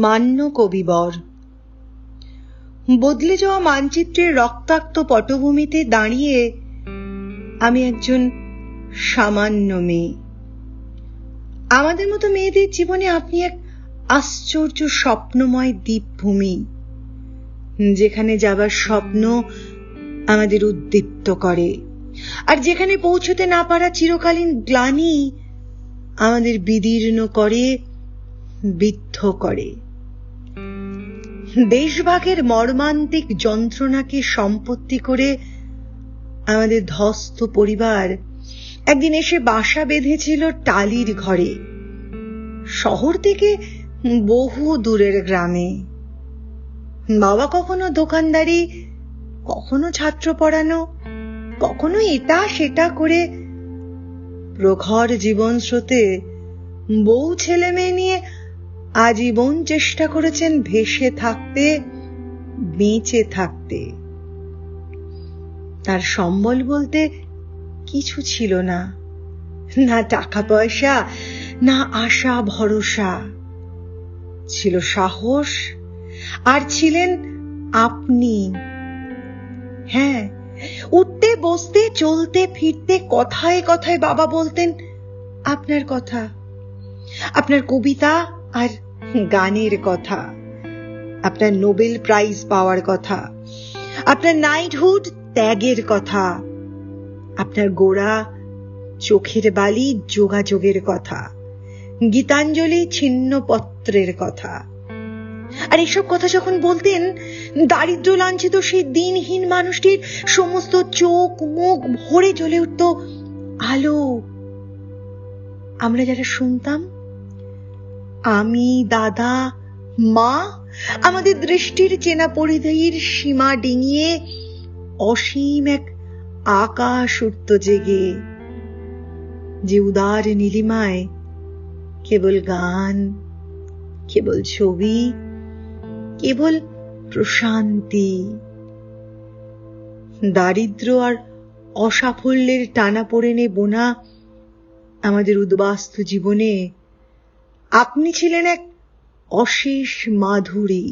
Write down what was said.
মান্য কবিবর। বদলে যাওয়া মানচিত্রের রক্তাক্ত পটভূমিতে দাঁড়িয়ে আমি একজন সামান্য মেয়ে। আমাদের মতো মেয়েদের জীবনে আপনি এক আশ্চর্য স্বপ্নময় দ্বীপভূমি, যেখানে যাবার স্বপ্ন আমাদের উদ্দীপ্ত করে, আর যেখানে পৌঁছতে না পারা চিরকালীন গ্লানি আমাদের বিদীর্ণ করে, বিদ্ধ করে। দেশভাগের মর্মান্তিক যন্ত্রণাকে সম্পত্তি করে আমাদের ধ্বস্ত পরিবার একদিন এসে বাসা বেঁধেছিল টালির ঘরে, শহর থেকে বহু দূরের গ্রামে। বাবা কখনো দোকানদারি, কখনো ছাত্র পড়ানো, কখনো এটা সেটা করে প্রখর জীবন স্রোতে বউ ছেলে মেয়ে নিয়ে আজীবন চেষ্টা করেছেন ভেসে থাকতে, বেঁচে থাকতে। তার সম্বল বলতে কিছু ছিল না, না টাকা পয়সা, না আশা ভরসা। ছিল সাহস, আর ছিলেন আপনি। হ্যাঁ, উঠতে বসতে চলতে ফিরতে কথায় কথায় বাবা বলতেন আপনার কথা, আপনার কবিতা আর গানের কথা, আপনার নোবেল প্রাইজ পাওয়ার কথা, আপনার নাইটহুড ত্যাগের কথা, আপনার গোড়া চোখের বালি যোগাযোগের কথা, গীতাঞ্জলি ছিন্নপত্রের কথা। আর এসব কথা যখন বলতেন, দারিদ্র লাঞ্ছিত সেই দিনহীন মানুষটির সমস্ত চোখ মুখ ভরে জ্বলে উঠত আলো। আমরা যারা শুনতাম, আমি, দাদা, মা, আমাদের দৃষ্টির চেনা পরিধির সীমা ডিঙিয়ে অসীম এক আকাশ উঠত জেগে, যে উদার নীলিমায় কেবল গান, কেবল ছবি, কেবল প্রশান্তি। দারিদ্র আর অসাফল্যের টানাপোড়েনে বোনা আমাদের উদ্বাস্তু জীবনে আপনি ছিলেন এক অশেষ মাধুরী।